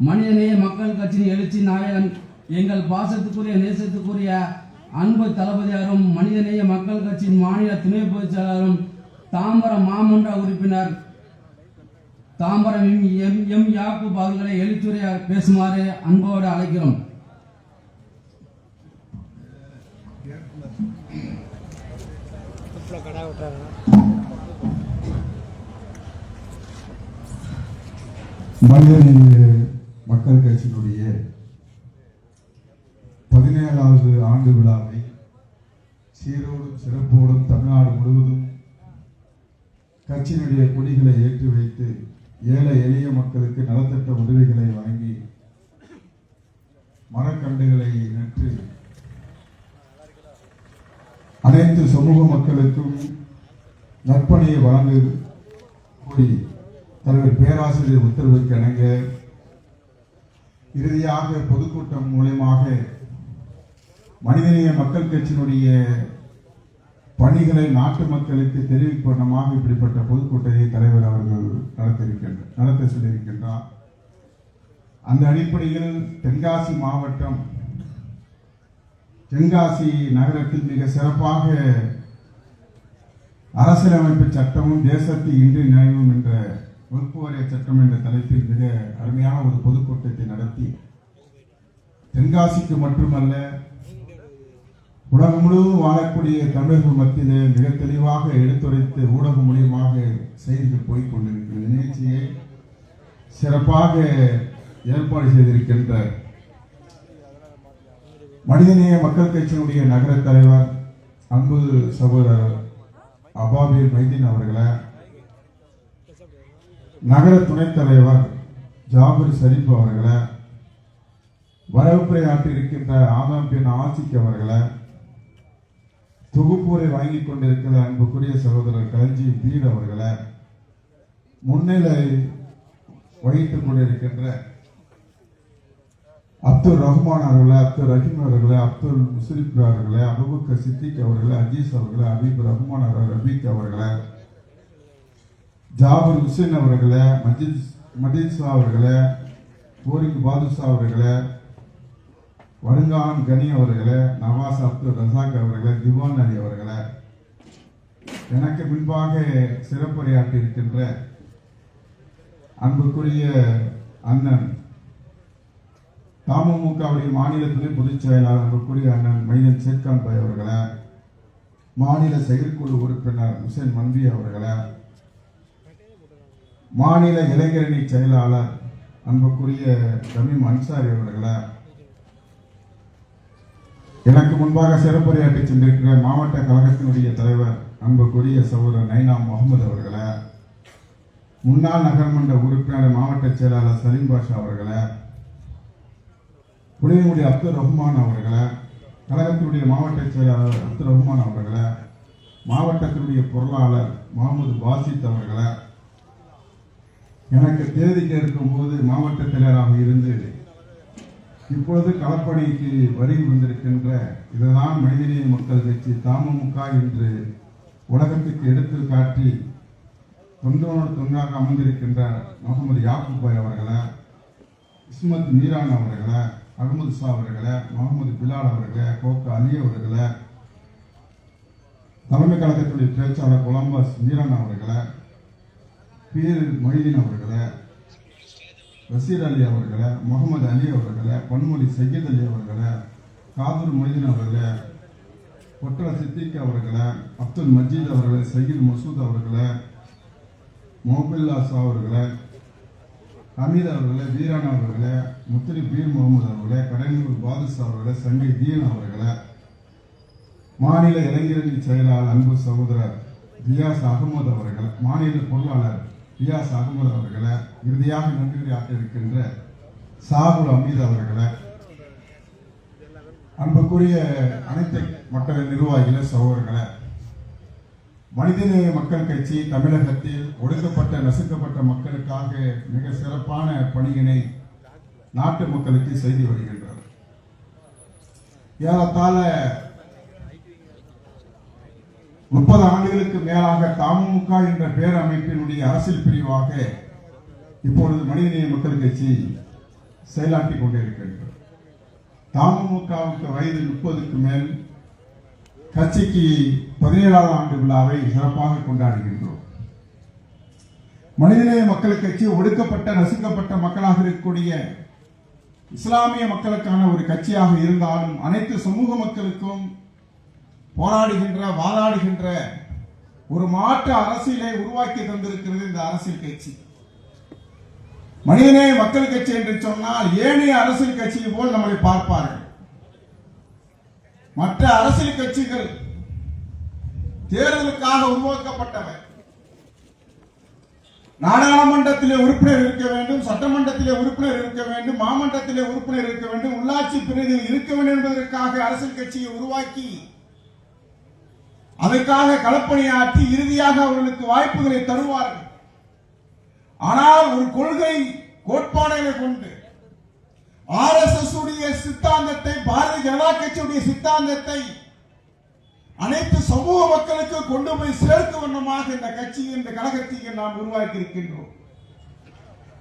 மனிதநேய மக்கள் கட்சியின் எழுச்சி நாயகன் எங்கள் பாசத்துக்குரிய நேசத்துக்குரிய அன்பு தளபதியாரும் மனிதநேய மக்கள் கட்சியின் மாநில துணை பொதுச் செயலாளரும் தாம்பரம் மாமன்ற உறுப்பினர் தாம்பரம் எம் யாக்கூப் அவர்களை எழுத்துரைய பேசுமாறு அன்போடு அழைக்கிறோம். மனிதநேய மக்கள் கட்சியினுடைய 17வது ஆண்டு விழாவை சீரோடும் சிறப்போடும் தமிழ்நாடு முழுவதும் கட்சியினுடைய கொடிகளை ஏற்றி வைத்து ஏழை எளிய மக்களுக்கு நலத்திட்ட உதவிகளை வழங்கி மரக்கன்றுகளை நட்டு அனைத்து சமூக மக்களுக்கும் நற்பணியை வழங்க கோரி தலைவர் பேராசிரியர் உத்தரவுக்கு இணங்க இறுதியாக பொதுக்கூட்டம் மூலமாக மனிதநேய மக்கள் கட்சியினுடைய பணிகளை நாட்டு மக்களுக்கு தெரிவிக்கும் வண்ணமாக இப்படிப்பட்ட பொதுக்கூட்டத்தை தலைவர் அவர்கள் நடத்த சொல்லியிருக்கின்றார். அந்த அடிப்படையில் தென்காசி மாவட்டம் தென்காசி நகரத்தில் மிக சிறப்பாக அரசியலமைப்பு சட்டமும் தேசத்தை இன்றி நினைவும் என்ற வகுப்பு வாரிய சட்டம் என்ற தலைப்பில் மிக அருமையான ஒரு பொதுக்கூட்டத்தை நடத்தி தென்காசிக்கு மட்டுமல்ல உலகம் முழுவதும் வாழக்கூடிய தமிழர்கள் மத்தியிலே மிக தெளிவாக எடுத்துரைத்து ஊடகம் மூலியமாக செய்திகள் போய்கொண்டிருக்கிற நிகழ்ச்சியை சிறப்பாக ஏற்பாடு செய்திருக்கின்ற மனிதநேய மக்கள் கட்சியினுடைய நகர தலைவர் அன்பு சகோதரர் அபாபீர் மைதீன் அவர்களை, நகர துணைத் தலைவர் ஜாபர் ஷரீப் அவர்களை, வரவுரையாற்றிருக்கின்ற ஆதாம்பின் ஆசிக் அவர்களை, தொகுப்பூரை வாங்கிக் கொண்டிருக்கிற அன்புக்குரிய சகோதரர் கலஞ்சி பீர் அவர்களை, முன்னிலை வகித்துக் கொண்டிருக்கின்ற அப்துல் ரஹ்மான் அவர்களை, அப்துல் ரஹீம் அவர்களை, அப்துல் முஸ்லிப் அவர்களை, அபுபக்கர் சித்திக் அவர்களை, அஜீஸ் அவர்களை, ஹபீப் ரஹ்மான் அவர்கள், ரபீக் அவர்களை, ஜாபர் ஹுசேன் அவர்களை, மஜீத் அவர்களை, போரிக் பாதுஷா அவர்களை, வருங்கான் கனி அவர்களை, நவாஸ் அப்துல் ரசாக் அவர்களை, திவான் அலி அவர்களை, எனக்கு முன்பாக சிறப்புரையாற்றி இருக்கின்ற அன்புக்குரிய அண்ணன் தமுமுகவுடைய மாநில துணை பொதுச் செயலாளர் அன்புக்குரிய அண்ணன் மைதன் சேத்கான் பாய் அவர்களை, மாநில செயற்குழு உறுப்பினர் ஹுசேன் மன்பி அவர்களை, மாநில இளைஞரணி செயலாளர் அன்புக்குரிய தமீம் அன்சாரி அவர்களை, எனக்கு முன்பாக சிறப்புரையாற்றி சென்றிருக்கிற மாவட்ட கழகத்தினுடைய தலைவர் அன்புக்குரிய சகோதரர் நைனா முகமது அவர்களை, முன்னாள் நகர்மன்ற உறுப்பினர் மாவட்ட செயலாளர் சலீம் பாஷா அவர்களை, புளியங்குடி அப்துல் ரஹ்மான் அவர்களை, கழகத்தினுடைய மாவட்ட செயலாளர் அப்துல் ரஹ்மான் அவர்களை, மாவட்டத்தினுடைய பொருளாளர் முகமது பாசித் அவர்களை, எனக்கு தேதிக்கு இருக்கும்போது மாவட்ட செயலராக இருந்து இப்பொழுது களப்பணிக்கு வருகை வந்திருக்கின்ற இதுதான் மனிதநேய மக்கள் கட்சி தமுமுக என்று உலகத்துக்கு எடுத்து காட்டி தொண்டாக அமர்ந்திருக்கின்ற முகமது யாக்கூப் பாய் அவர்களை, இஸ்மத் மீரான் அவர்களை, அகமது ஷா அவர்களை, முகமது பிலால் அவர்களை, கோக்க அலி அவர்களை, தலைமை கழகத்துடைய பேச்சாளர் கொலம்பஸ் மீரான் அவர்களை, பீர் மொய்தீன் அவர்களை, ரசீர் அலி அவர்களை, முகமது அலி அவர்களை, பொன்மொழி சையத் அலி அவர்களை, காதூர் மொய்தீன் அவர்களை, ஒற்றர சித்திக் அவர்களை, அப்துல் மஜீத் அவர்களை, சையீத் மசூத் அவர்களை, மொஹபில்லா ஷா அவர்களை, ஹமீத் அவர்களை, வீரான் அவர்களை, முத்திரி பீர் முகமது அவர்களை, கடைநூர் பாதுஷா அவர்களை, சங்கை தீன் அவர்களை, மாநில இளைஞரணி செயலாளர் அன்பு சகோதரர் ரியாஸ் அகமது அவர்கள், மாநில பொருளாளர் ரியாஸ் அகமது அவர்களை, இறுதியாக நன்றியாற்ற இருக்கின்ற சாகுல் அமீத் அவர்களை, அன்புக்குரிய அனைத்து மக்களை நிர்வாகிகள சகோதரர்களை, மனிதநேய மக்கள் கட்சி தமிழகத்தில் ஒடுக்கப்பட்ட நசுக்கப்பட்ட மக்களுக்காக மிக சிறப்பான பணியினை நாட்டு மக்களுக்கு செய்து வருகின்றார். ஏறத்தாழ 30 ஆண்டுகளுக்கு மேலாக தமுமுக என்ற பேரமைப்பினுடைய அரசியல் பிரிவாக இப்பொழுது மனிதநேய மக்கள் கட்சி செயலாற்றிக் கொண்டிருக்கின்றோம். தமுகவுக்கு வயது 30க்கு மேல், கட்சிக்கு 17வது ஆண்டு விழாவை சிறப்பாக கொண்டாடுகின்றோம். மனிதநேய மக்கள் கட்சி ஒடுக்கப்பட்ட நசுக்கப்பட்ட மக்களாக இருக்கக்கூடிய இஸ்லாமிய மக்களுக்கான ஒரு கட்சியாக இருந்தாலும் அனைத்து சமூக மக்களுக்கும் போராடுகின்ற வாதாடுகின்ற ஒரு மாற்று அரசியலை உருவாக்கி தந்திருக்கிறது இந்த அரசியல் கட்சி. மனிதநேய மக்கள் கட்சி என்று சொன்னால் ஏனைய அரசியல் கட்சியை போல் நம்மளை பார்ப்பார்கள். மற்ற அரசியல் கட்சிகள் தேர்தலுக்காக உருவாக்கப்பட்டவை. நாடாளுமன்றத்திலே உறுப்பினர் இருக்க வேண்டும், சட்டமன்றத்திலே உறுப்பினர் இருக்க வேண்டும், மாமன்றத்திலே உறுப்பினர் இருக்க வேண்டும், உள்ளாட்சி பிரதிநிதிகள் இருக்க வேண்டும் என்பதற்காக அரசியல் கட்சியை உருவாக்கி அதற்காக களப்பணியாற்றி இறுதியாக அவர்களுக்கு வாய்ப்புகளை தருவார்கள். ஆனால் ஒரு கொள்கை கோட்பாடுகளை கொண்டு RSS உடைய சித்தாந்தத்தை, பாரதிய ஜனதா கட்சியுடைய சித்தாந்தத்தை அனைத்து சமூக மக்களுக்கு கொண்டு போய் சேர்க்கும் வண்ணமாக இந்த கட்சியை, இந்த கழகத்தை நாம் உருவாக்கி இருக்கின்றோம்.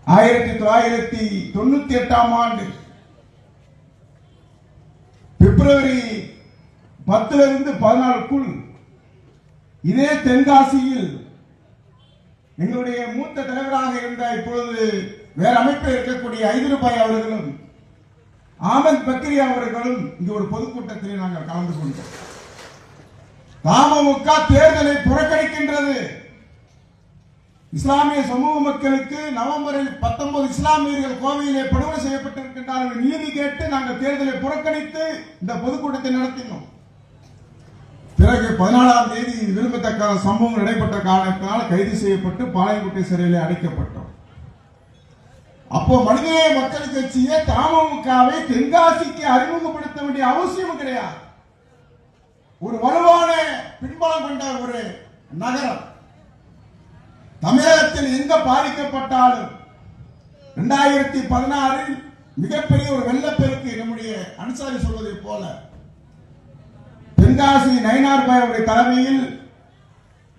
1998ஆம் ஆண்டு பிப்ரவரி 10 - 14க்குள் இதே தென்காசியில் எங்களுடைய மூத்த தலைவராக இருந்த இப்பொழுது வேற அமைப்பில் இருக்கக்கூடிய ஐதருபாய் அவர்களும் ஆமத் பக்ரியா அவர்களும் இங்கு ஒரு பொதுக்கூட்டத்தில் நாங்கள் கலந்து கொண்டோம். தமுக தேர்தலை புறக்கணிக்கின்றது. இஸ்லாமிய சமூக மக்களுக்கு நவம்பரில் 19 இஸ்லாமியர்கள் கோவையிலே படுகொலை செய்யப்பட்டிருக்கின்றார்கள். நீதி கேட்டு நாங்கள் தேர்தலை புறக்கணித்து இந்த பொதுக்கூட்டத்தை நடத்தினோம். பிறகு 14ஆம் தேதி விரும்பத்தக்க சம்பவம் நடைபெற்ற காரணத்தினால் கைது செய்யப்பட்டு பாளையங்கோட்டை சிறையில் அடைக்கப்பட்டோம். அப்போ மனிதநேய மக்கள் கட்சியை தமுகவை தென்காசிக்கு அறிமுகப்படுத்த வேண்டிய அவசியம் கிடையாது. ஒரு வலுவான பின்பலம் கொண்ட ஒரு நகரம். தமிழகத்தில் எங்க பாதிக்கப்பட்டாலும் 2016 மிகப்பெரிய ஒரு வெள்ளப்பெருக்கு, நம்முடைய அன்சாரி சொல்வதை போல தென்காசி நயினார் பாய் தலைமையில்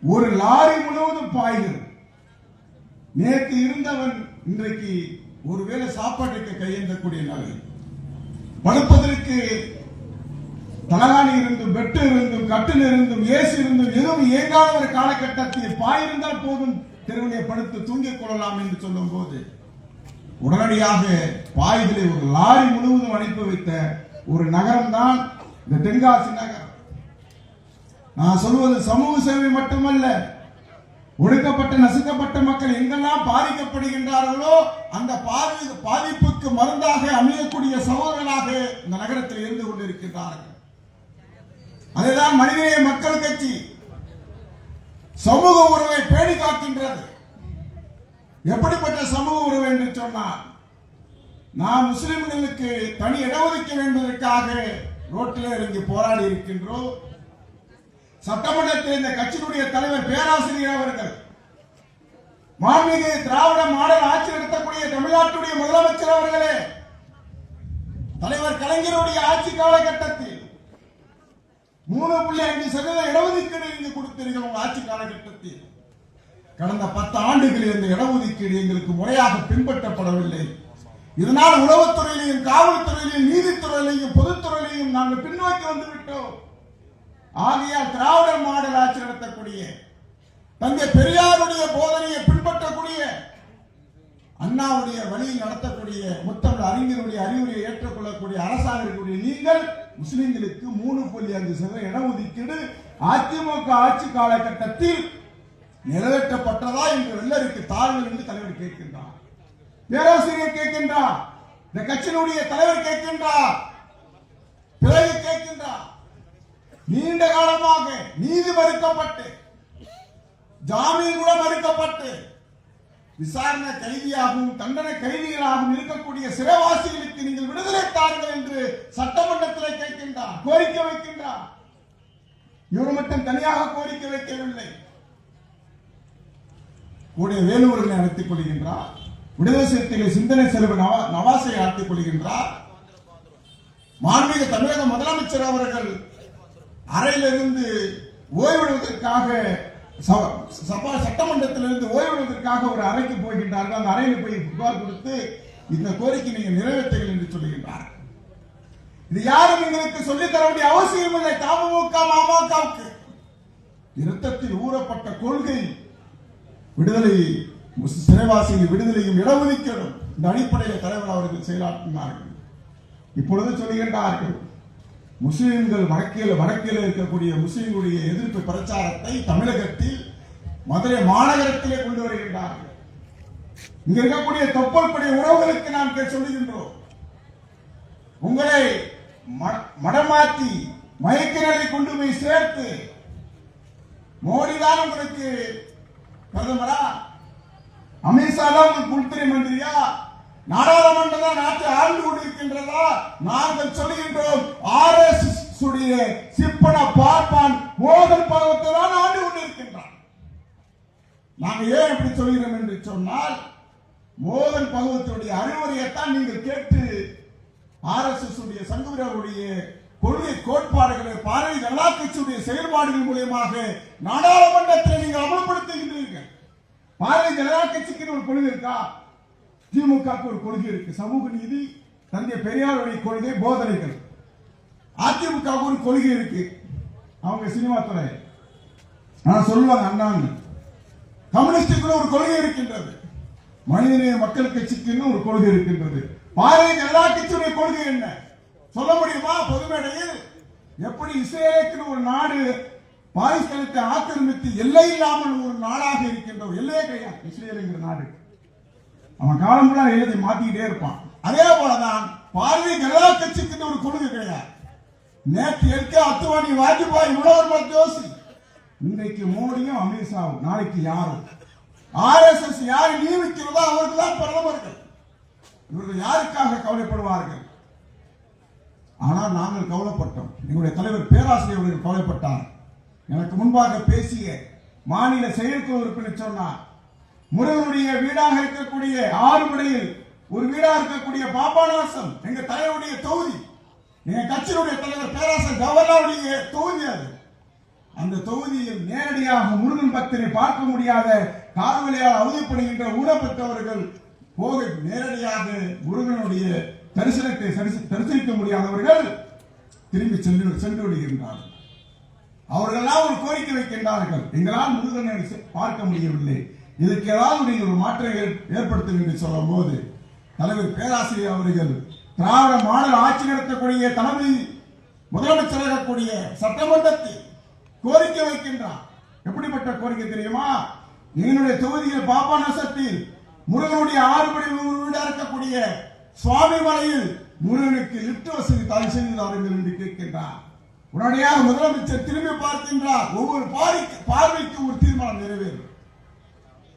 ஒரு லாரி முழுவதும் பாய்கிறது. நேற்று இருந்தவன் இன்றைக்கு ஒருவேளை சாப்பாட்டுக்கு கையேந்தக்கூடிய நிலை. படுப்பதற்கு தலகாணி இருந்தும், பெட்டு இருந்தும், கட்டில் இருந்தும், ஏசி இருந்தும் எதுவும் இயங்காத ஒரு காலகட்டத்தில் பாயிருந்தால் போதும் தெருவிலே படுத்து தூங்கிக் கொள்ளலாம் என்று சொல்லும் போது உடனடியாக பாய்களை ஒரு லாரி முழுவதும் அனுப்பி வைத்த ஒரு நகரம் தான் இந்த தென்காசி நகரம். நான் சொல்வது சமூக சேவை மட்டுமல்ல, ஒடுக்கப்பட்ட நசுக்கப்பட்ட மக்கள் எங்கெல்லாம் பாதிக்கப்படுகின்றார்களோ அந்த பாதிப்புக்கு மருந்தாக அமையக்கூடிய சகோதரர்களாக இந்த நகரத்தில் இருந்து கொண்டிருக்கின்றார்கள். அதுதான் மனிதநேய மக்கள் கட்சி சமூக உறவை பேணி காக்கின்றது. எப்படிப்பட்ட சமூக உறவு என்று சொன்னால், நாம் முஸ்லிம்களுக்கு தனி இடஒதுக்கீடு என்பதற்காக ரோட்டில் இறங்கி போராடி இருக்கின்றோம். சட்டமன்றத்தில் இந்த கட்சியினுடைய தலைவர் பேராசிரியர் அவர்கள், மாண்புமிகு திராவிட மாடல் ஆட்சி நடத்தக்கூடிய தமிழ்நாட்டுடைய முதலமைச்சர் அவர்களே, தலைவர் கலைஞருடைய ஆட்சி காலகட்டத்தில் 3.5% இடஒதுக்கீடு இங்கு கொடுத்தீர்கள். ஆட்சி காலகட்டத்தில் கடந்த 10 ஆண்டுகளில் இந்த இடஒதுக்கீடு எங்களுக்கு முறையாக பின்பற்றப்படவில்லை. இதனால் உளவுத்துறையிலையும், காவல்துறையிலையும், நீதித்துறையிலையும், பொதுத்துறையிலையும் நாங்கள் பின்னோக்கி வந்துவிட்டோம். ஆகையால் திராவிட மாடல் ஆட்சி நடத்தக்கூடிய, தந்தை பெரியாருடைய போதனையை பின்பற்றக்கூடிய, அண்ணாவுடைய வழியில் நடத்தக்கூடிய, முத்தமிழ் அறிஞருடைய அறிவுரையை ஏற்றுக்கொள்ளக்கூடிய அரசாங்கக்கூடிய நீங்கள் முஸ்லிம்களுக்கு 3.5% இடஒதுக்கீடு அதிமுக ஆட்சி காலகட்டத்தில் நிறைவேற்றப்பட்டதா என்று வெள்ளருக்கு தாழ்வில் என்று தலைவர் கேட்கின்றார், பேராசிரியர் கேட்கின்றார், இந்த கட்சியினுடைய தலைவர் கேட்கின்றார், பிறகு கேட்கின்றார். நீண்ட காலமாக நீதி மறுக்கப்பட்டு, ஜாமீன் கூட மறுக்கப்பட்டு, விசாரணை கைதியாகவும் தண்டனை கைதிகளாகவும் இருக்கக்கூடிய சிறைவாசிகளுக்கு நீங்கள் விடுதலை தாருங்கள் என்று சட்டமன்றத்தில் கேட்கின்றார், கோரிக்கை வைக்கின்றார். இவர் மட்டும் தனியாக கோரிக்கை வைக்கவில்லை. கூடிய வேலூரில் நடத்திக் கொள்கின்றார், விடுதலை சிறுத்தைகள் சிந்தனை செல்வ நவாசை நடத்திக் கொள்கின்றார். மாண்புமிகு தமிழக முதலமைச்சர் அவர்கள் அறையிலிருந்து ஓய்வெடுவதற்காக, சட்டமன்றத்திலிருந்து ஓய்வெடுவதற்காக ஒரு அறைக்கு போகின்றார்கள். அந்த அறையில் போய் புகார் கொடுத்து இந்த கோரிக்கை நீங்க நிறைவேற்றுங்கள் என்று சொல்லுகின்றார். இது யாரும் எங்களுக்கு சொல்லித் தர வேண்டிய அவசியம் இல்லை. தமுக மாமகவுக்கு இரத்தத்தில் ஊறப்பட்ட கொள்கை விடுதலை, சிறைவாசியின் விடுதலையும் இடஒதுக்கீடும் இந்த அடிப்படையில் தலைவர் அவர்கள் செயலாற்றினார்கள். இப்பொழுது சொல்லுகின்றார்கள், முஸ்லிம்கள் வடக்கில் இருக்கக்கூடிய முஸ்லிம்களுடைய எதிர்ப்பு பிரச்சாரத்தை தமிழகத்தில் மதுரை மாநகரத்திலே கொண்டு வருகின்றார்கள். இங்க இருக்கக்கூடிய தொப்பல் படை உறவுகளுக்கு நாம் சொல்லுகின்றோம், உங்களை மடமாற்றி மயக்க நிலை கொண்டு போய் சேர்த்து மோடிதான் உங்களுக்கு பிரதமரா, அமித்ஷா தான் உங்களுக்கு உள்துறை மந்திரியா, நாடாளுமன்றம் தான் நாட்டை ஆண்டு கொண்டிருக்கின்றதா? நாங்கள் சொல்லுகின்றோம், RSS உடைய சிப்பன பார்ப்பான் மோதல் பருவத்தை தான் ஆண்டு கொண்டிருக்கின்றான். நாங்கள் ஏன் இப்படி சொல்கிறோம் என்று சொன்னால், மோதல் பருவத்துடைய அறிவுரையைத்தான் நீங்கள் கேட்டு RSS உடைய சங்கவிரருடைய கொள்கை கோட்பாடுகளை பாரதிய ஜனதா கட்சியுடைய செயல்பாடுகள் மூலமாக நாடாளுமன்றத்தில் நீங்கள் அமல்படுத்துகின்றீர்கள். பாரதிய ஜனதா கட்சிக்கு ஒரு கொள்கை இருக்கா? திமுகவுக்கு ஒரு கொள்கை இருக்கு, சமூக நீதி, தந்தை பெரியாருடைய கொள்கை போதனைகள். அதிமுகவுக்கு ஒரு கொள்கை இருக்கு, அவங்க சினிமா துறை, நான் சொல்லுவாங்க அண்ணான்னு. கம்யூனிஸ்டுக்கு ஒரு கொள்கை இருக்கின்றது, மனிதநேய மக்கள் கட்சிக்கு ஒரு கொள்கை இருக்கின்றது. பாரதிய ஜனதா கட்சியுடைய கொள்கை என்ன சொல்ல முடியுமா? பொதுமேடையில் எப்படி இஸ்ரேலுக்கு ஒரு நாடு பாலஸ்தீனத்தை ஆக்கிரமித்து எல்லை இல்லாமல் ஒரு நாடாக இருக்கின்ற எல்லையே கிடையாது இஸ்ரேல் என்கிற நாடு. அவன் காலம் கூட எழுதி மாத்திக்கிட்டே இருப்பான். அதே போலதான் பாரதிய ஜனதா கட்சிக்கு ஒரு கொள்கை கிடையாது. நேற்று இருக்க அத்துவானி வாஜ்பாய் உணவர் ஜோசி, இன்றைக்கு மோடியும் அமித்ஷாவும், நாளைக்கு யாரும் RSS யாரை நியமிக்கிறதோ அவர்கள் தான் பிரதமர்கள். இவர்கள் யாருக்காக கவலைப்படுவார்கள்? ஆனால் நாங்கள் கவலைப்பட்டோம். எங்களுடைய தலைவர் பேராசிரியர் அவர்கள் கவலைப்பட்டார். எனக்கு முன்பாக பேசிய மாநில செயற்குழு உறுப்பினர் சொன்னார், முருகனுடைய வீடாக இருக்கக்கூடிய ஆறுபடையில் ஒரு வீடாக இருக்கக்கூடிய பாபநாசம் எங்க தலைவருடைய தொகுதி, எங்க கட்சியினுடைய தலைவர் பேராசிரியர் ஜவஹர்லாலுடைய தொகுதி. அது அந்த தொகுதியில் நேரடியாக முருகன் பக்தரை பார்க்க முடியாத கால்வழியால் அவதிப்படுகின்ற ஊனப்பட்டவர்கள் போக நேரடியாக முருகனுடைய தரிசனத்தை தரிசனிக்க முடியாதவர்கள் திரும்பி சென்று விடுகின்றார்கள். அவர்களெல்லாம் ஒரு கோரிக்கை வைக்கின்றார்கள், எங்களால் முருகனை பார்க்க முடியவில்லை, இதற்கு ஏதாவது நீங்கள் ஒரு மாற்றங்கள் ஏற்படுத்தும் என்று சொல்லும் போது தலைவர் பேராசிரியர் அவர்கள் திராவிட மாடல் ஆட்சி நடத்தக்கூடிய தலைமை முதலமைச்சர் இருக்கக்கூடிய சட்டமன்றத்தில் கோரிக்கை வைக்கின்றார். எப்படிப்பட்ட கோரிக்கை தெரியுமா? எங்களுடைய தொகுதியில் பாபநாசத்தில் முருகனுடைய ஆறுபடை வீடாக இருக்கக்கூடிய சுவாமி மலையில் முருகனுக்கு லிப்ட் வசதி தடை செய்து தாருங்கள் என்று கேட்கின்றார். உடனடியாக முதலமைச்சர் திரும்பி பார்க்கின்றார். ஒவ்வொரு பார்வைக்கு ஒரு தீர்மானம் நிறைவேறும்.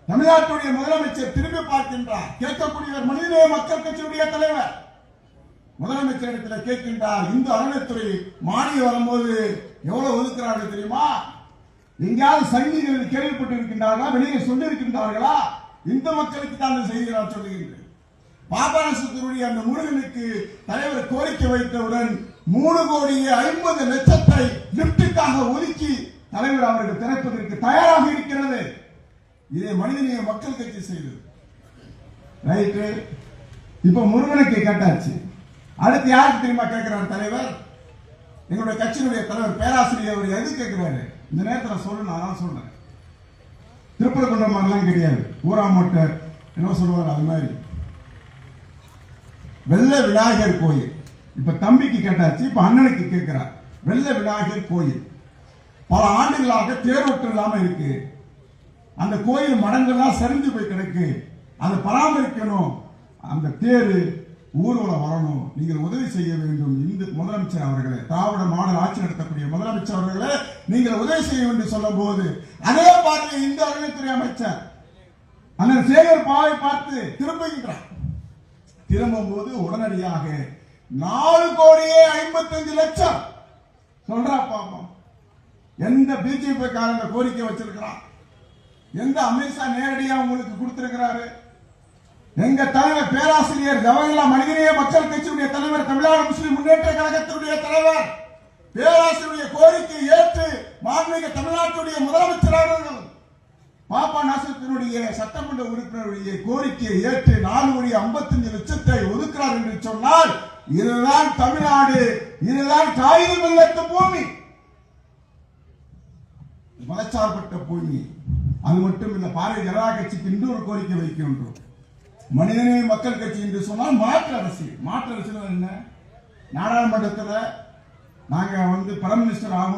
தமிழ்நாட்டுடைய முதலமைச்சர் திரும்பி பார்க்கின்றார். கேட்கக்கூடியவர் மனிதநேய மக்கள் கட்சியுடைய தலைவர். முதலமைச்சரிடத்தில் கேட்கின்றார், இந்து அறநிலைத்துறை மானியம் வரும்போது எவ்வளவு ஒதுக்கிறார்கள் தெரியுமா? எங்கேயாவது சங்கிகள் கேள்விப்பட்டிருக்கின்றார்களா? வெளியே சொல்லியிருக்கின்றார்களா? இந்த மக்களுக்கு தான் செய்கிறார் சொல்லுகின்றேன். பாபநாசத்தினுடைய அந்த முருகனுக்கு தலைவர் கோரிக்கை வைத்தவுடன் 3,50,00,000 லிப்டுக்காக ஒதுக்கி தலைவர் அவர்கள் திறப்பதற்கு தயாராக இருக்கிறது. இதை மனிதநேய மக்கள் கட்சி செய்தது. ரைட்டு. இப்ப முருகனுக்கு கேட்டாச்சு, அடுத்து யாருக்கு தெரியுமா கேட்கிறார் தலைவர்? எங்களுடைய கட்சியினுடைய தலைவர் பேராசிரியர் அவர் எது கேட்கிறாரு? இந்த நேரத்தில் சொல்லணும், நான் சொல்றேன். திருப்பரங்குன்றம் மாதிரிலாம் கிடையாது, ஊராமட்ட என்ன சொல்லுவார் அது மாதிரி வெள்ள விநாயகர் கோயில். இப்ப தம்பிக்கு கேட்டாச்சு, இப்ப அண்ணனுக்கு கேட்கிறார். வெள்ள விநாயகர் கோயில் பல ஆண்டுகளாக தேரோட்டம் இல்லாம இருக்கு. அந்த கோயில் மடங்கள்லாம் சரிஞ்சு போய் கிடக்கு, அதை பராமரிக்கணும். அந்த தேரு ஊர்வலம் வரணும், நீங்கள் உதவி செய்ய வேண்டும். இந்த முதலமைச்சர் அவர்களே, திராவிட மாடல் ஆட்சி நடத்தக்கூடிய முதலமைச்சர் அவர்களே, நீங்கள் உதவி செய்ய வேண்டும் சொல்லும் போது அதே பார்வையை இந்த அறநிலையத்துறை அமைச்சர் அண்ணன் சேகர் பாவை பார்த்து திரும்புகின்றார். திரும்பும் போது உடனடியாக 4,55,00,000 சொல்றா பாப்போம். எந்த பிஜேபி காரங்க கோரிக்கை வச்சிருக்கிறான்? எந்த அமித்ஷா நேரடியாக உங்களுக்கு கொடுத்திருக்கிறாரு? எங்க தலைவர் பேராசிரியர் ஜவஹர்லால் மனிதநேய மக்கள் கட்சியுடைய தலைவர், தமிழ்நாடு முஸ்லிம் முன்னேற்ற கழகத்தினுடைய தலைவர் பேராசிரியருடைய கோரிக்கை ஏற்று மாண்புமிகு தமிழ்நாட்டுடைய முதலமைச்சர் அவர்கள் பாப்பா நாசத்தினுடைய சட்டமன்ற உறுப்பினருடைய கோரிக்கையை ஏற்று 4,55 லட்சத்தை ஒதுக்கிறார் என்று சொன்னால் இதுதான் தமிழ்நாடு, இதுதான் காகிதம் இல்லத்த பூமி, மதச்சார்பற்ற பூமி. அது மட்டும் இல்ல, பாரதிய ஜனதா கட்சிக்கு இன்னொரு கோரிக்கை வைக்கின்றோம். மனிதநேய மக்கள் கட்சி என்று சொன்னால் மாற்று அரசியல். மாற்று அரசியல் என்ன? நாடாளுமன்றத்தில் நாங்க பிரைம் மினிஸ்டர் ஆக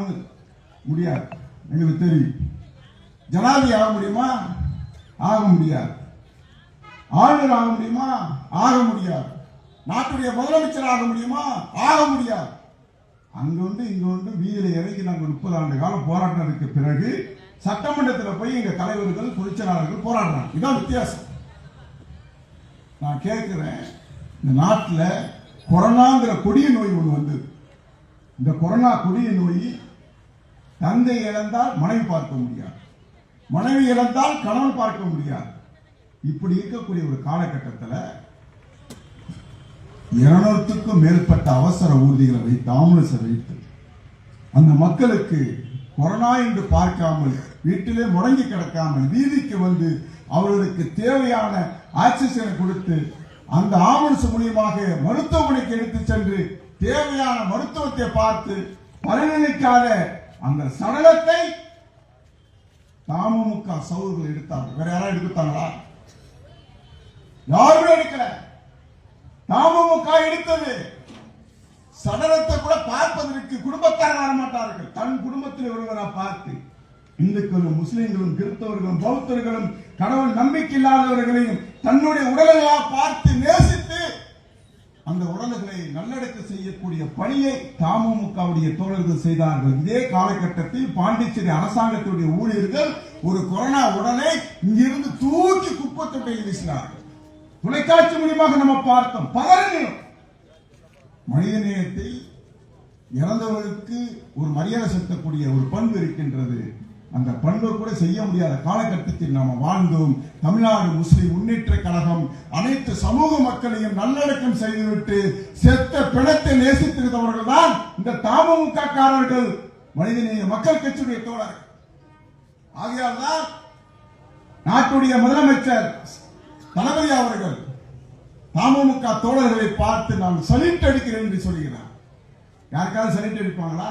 முடியாது, எங்களுக்கு தெரியும். ஜனாதிபதி ஆக முடியுமா? ஆக முடியாது. ஆளுநர் ஆக முடியுமா? ஆக முடியாது. நாட்டுடைய முதலமைச்சர் ஆக முடியுமா? ஆக முடியாது. அங்க இங்க வீதியில இறங்கி நாங்கள் 30 ஆண்டு காலம் போராட்டத்துக்கு பிறகு சட்டமன்றத்தில் போய் எங்க தலைவர்கள் பொதுச்செயலாளர்கள் போராடுறாங்க. இதான் வித்தியாசம். நான் கேட்கிறேன், இந்த நாட்டில் கொரோனாங்கிற கொடிய நோய் ஒன்று வந்தது. இந்த கொரோனா கொடிய நோய் தந்தை இழந்தால் மனைவி பார்க்க முடியாது, மனைவி இழந்தால் கணவன் பார்க்க முடியாது. இப்படி இருக்கக்கூடிய ஒரு காலகட்டத்தில் 200க்கும் மேற்பட்ட அவசர ஊர்திகளை வைத்து, ஆம்புலன்ஸை வைத்து அந்த மக்களுக்கு கொரோனா என்று பார்க்காமல், வீட்டிலே முடங்கி கிடக்காமல் வீதிக்கு வந்து அவர்களுக்கு தேவையான ஆக்சிஜனை கொடுத்து அந்த ஆம்புலன்ஸ் மூலியமாக மருத்துவமனைக்கு எடுத்து சென்று தேவையான மருத்துவத்தை பார்த்து பலனளிக்காத அந்த சடலத்தை தமுமுக சகோதரர்கள் எடுத்தாங்க. வேற யாராவது எடுத்தாங்களா? யாருமே எடுக்கல. தமுமுக எடுத்தது. சடலத்தை கூட பார்ப்பதற்கு குடும்பத்தார் வர மாட்டார்கள். தன் குடும்பத்தில் ஒருவரா பார்த்து இந்துக்களும் முஸ்லிம்களும் கிறிஸ்தவர்களும் பௌத்தர்களும் கடவுள் நம்பிக்கை இல்லாதவர்களையும் தன்னுடைய உடலையா பார்த்து நேசித்து அந்த உடல்களை நல்லடக்க செய்யக்கூடிய பணியை தமுமுகவுடைய தோழர்கள் செய்தார்கள். இதே காலகட்டத்தில் பாண்டிச்சேரி அரசாங்கத்துடைய ஊழியர்கள் ஒரு கொரோனா உடலை இங்கிருந்து தூக்கி குப்பத்தொட்டையில் வீசினார்கள். தொலைக்காட்சி மூலமாக நம்ம பார்த்தோம். பதறினோம். மனித நேயத்தை இறந்தவர்களுக்கு ஒரு மரியாதை செலுத்தக்கூடிய ஒரு பண்பு இருக்கின்றது. அந்த பண்பை கூட செய்ய முடியாத காலகட்டத்தில் நாம் வாழ்ந்தோம். தமிழ்நாடு முஸ்லிம் முன்னேற்ற கழகம் அனைத்து சமூக மக்களையும் நல்லடக்கம் செய்துவிட்டு செத்த பிணத்தை நேசித்திருந்தவர்கள் தான் இந்த தமுமுக காரர்கள், மனிதநேய மக்கள் கட்சியுடைய தோழர்கள். ஆகையால் தான் நாட்டுடைய முதலமைச்சர் தளபதி அவர்கள் தமுமுக தோழர்களை பார்த்து நான் சல்யூட் அடிக்கிறேன் என்று சொல்கிறார். யாருக்காவது சல்யூட் அடிப்பாங்களா?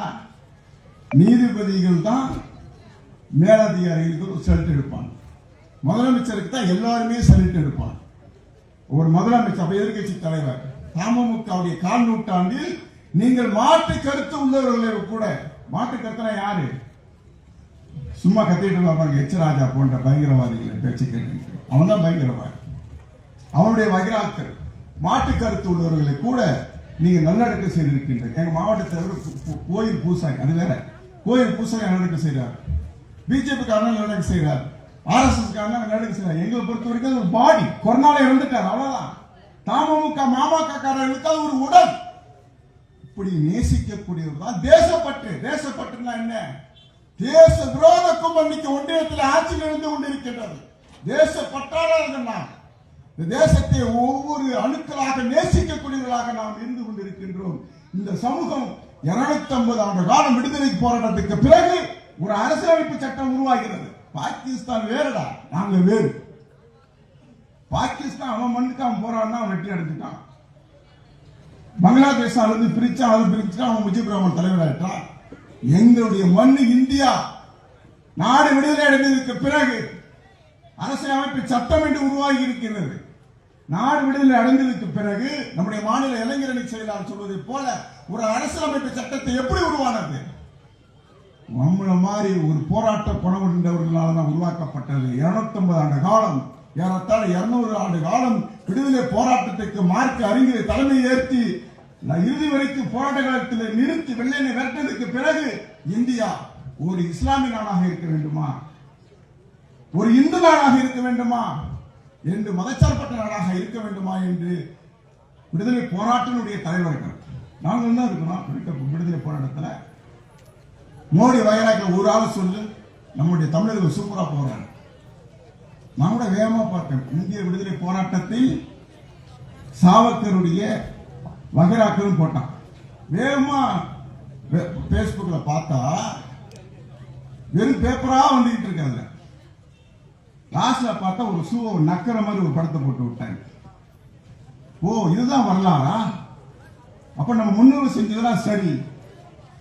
நீதிபதிகள் தான் மேலதிகாரிகளுக்கு சல்யூட் எடுப்பாங்க. முதலமைச்சருக்கு தான் எல்லாருமே சல்யூட் எடுப்பாங்க. ஒரு முதலமைச்சர், அப்ப எதிர்கட்சி தலைவர், தமுமுகவுடைய கால் நூற்றாண்டில் நீங்கள் மாற்று கருத்து உள்ளவர்களை கூட, மாற்று கருத்துனா யாரு? சும்மா கத்திட்டு பாருங்க, எச் ராஜா போன்ற பயங்கரவாதிகளை பேச்சு கேட்டு, அவன் தான் பயங்கரவாதி. அவனுடைய வகிராக்கள் மாற்று கருத்து உள்ளவர்களை கூட நீங்க நல்லடக்கம் செய்திருக்கின்ற எங்க மாவட்டத்தில் கோயில் பூசாரி, அது வேற, கோயில் பூசாரி நல்லடக்கம் செய்யறாரு, பிஜேபி காரங்க நல்லடக்கம் செய்யறாரு, RSS காரங்க நல்லடக்கம் செய்யறாரு. எங்களை பொறுத்த வரைக்கும் ஒரு பாடி கொரோனால இறந்துட்டார், அவ்வளவுதான். தமுமுக மாமக காரர்களுக்கு அது ஒரு உடல். இப்படி நேசிக்கக்கூடியவர் தான் தேசப்பற்று. தேசப்பற்றுனா என்ன? தேச விரோத கும்பல் ஒன்றியத்தில் ஆட்சியில் இருந்து கொண்டிருக்கின்றது. தேசப்பற்றாளர்கள் நாம். இந்த தேசத்தை ஒவ்வொரு அணுக்களாக நேசிக்கக்கூடியவர்களாக நாம் இருந்து கொண்டிருக்கின்றோம். இந்த சமூகம் 250 ஆண்டு காலம் விடுதலை போராட்டத்துக்கு பிறகு ஒரு அரசியலமைப்பு சட்டம் உருவாகிறது. பாகிஸ்தான் வேறுடா, நாங்க வேறு. பாகிஸ்தான் அவன் மண்ணுக்கு அவன் போராடினா அவன் வெற்றி அடைஞ்சிட்டான். பங்களாதேஷ் இருந்து பிரிச்சா, அது பிரிச்சுட்டா அவன் முஜிபுர் ரஹ்மான் தலைவராயிட்டான். எங்களுடைய மண்ணு இந்தியா. நாடு விடுதலை அடைந்ததற்கு பிறகு அரசியலமைப்பு சட்டம் என்று உருவாகி இருக்கிறது. நாடு விடுதலை அடைந்ததற்கு பிறகு நம்முடைய மாநில இளைஞரணி செயலாளர் சொல்வதை போல ஒரு அரசியலமைப்பு சட்டத்தை எப்படி உருவானது? நம்மள மாதிரி ஒரு போராட்ட குணமுடைந்தவர்களால் தான் உருவாக்கப்பட்டது. 250 ஆண்டு காலம், ஏறத்தாழ 200 ஆண்டு காலம் விடுதலை போராட்டத்திற்கு மார்க்க அறிஞர் தலைமை ஏற்றி இறுதி வரைக்கும் போராட்ட காலத்தில் நிறுத்தி வெள்ளையனை விரட்டதுக்கு பிறகு இந்தியா ஒரு இஸ்லாமிய நாடாக இருக்க வேண்டுமா, ஒரு இந்து நாடாக இருக்க வேண்டுமா, என்று மதச்சார்பற்ற நாடாக இருக்க வேண்டுமா என்று விடுதலை போராட்டத்தினுடைய தலைவர்கள் நாங்கள் தான் இருக்கிறோம். விடுதலை போராட்டத்தில் மோடி வயலாக ஒரு ஆள் சொல்லு, நம்முடைய தமிழர்கள் சூப்பரா போறாங்க. நான் கூட வேகமா பார்த்தேன். இந்திய விடுதலை போராட்டத்தில் சாவர்கருடைய வகைராக்களும் போட்டான். வேகமா பேஸ்புக்ல பார்த்தா வெறும் பேப்பரா வந்துகிட்டு இருக்காங்க. லாஸ்ட்ல பார்த்தா ஒரு ஷூவை நக்கிற மாதிரி ஒரு படத்தை போட்டு விட்டாங்க. ஓ இதுதான் வரலாறா? அப்ப நம்ம முன்னோர்கள் செஞ்சதெல்லாம் சரி.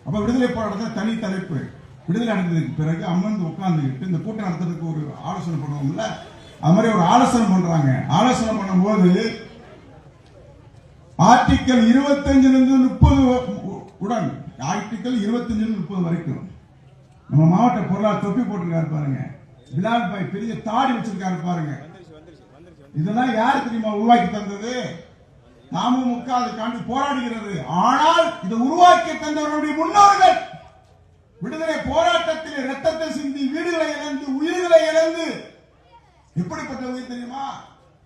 அப்ப விடுதலை போராட்டத்தில் தனி தலைப்பு. விடுதலை அடைந்ததுக்கு பிறகு அமர்ந்து உட்கார்ந்துக்கிட்டு இந்த கூட்டம் நடத்துறதுக்கு ஒரு ஆலோசனை பண்ணுவோம்ல, அது மாதிரி ஒரு ஆலோசனை பண்றாங்க. ஆலோசனை பண்ணும்போது ஆர்டிக்கல் 25-30 உடன் ஆர்டிக்கல் 25-30 வரைக்கும் நம்ம மாவட்ட பொருளாதார தொப்பி போட்டிருக்காரு பாருங்க, பிலால் பாய் பெரிய தாடி வச்சிருக்காரு பாருங்க. இதெல்லாம் யாரு தெரியுமா உருவாக்கி தந்தது? நாமும் அதுக்காண்டி போராடுகிறது. ஆனால் இதை உருவாக்கி தந்தவர்களுடைய முன்னோர்கள் விடுதலை போராட்டத்தில் ரத்தத்தை சிந்தி வீடுகளை இழந்து உயிர்களை இழந்து எப்படிப்பட்ட உயிர் தெரியுமா?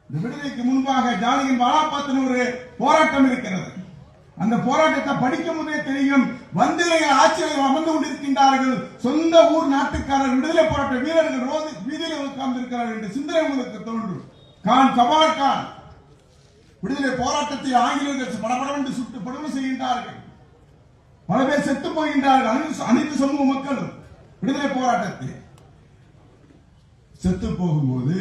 இந்த விடுதலைக்கு முன்பாக ஜாலியின் வாலாபாத்தின் ஒரு போராட்டம் இருக்கிறது. அந்த போராட்டத்தை படிக்கும் போதே தெரியும். வந்திலைகள் ஆட்சியில் அமர்ந்து கொண்டிருக்கின்றார்கள். சொந்த ஊர் நாட்டுக்காரர் விடுதலை போராட்ட வீரர்கள் ரோது வீதியில் உட்கார்ந்து இருக்கிறார்கள் என்று சிந்தனை உங்களுக்கு தோன்றும். கான் கபால் கான் விடுதலை போராட்டத்தை ஆங்கிலேயர்கள் படபடவென்று சுட்டு படுகொலை செய்கின்றார்கள். பல பேர் செத்து போகின்றார்கள். அனைத்து சமூக மக்களும் விடுதலை போராட்டத்தில் செத்து போகும்போது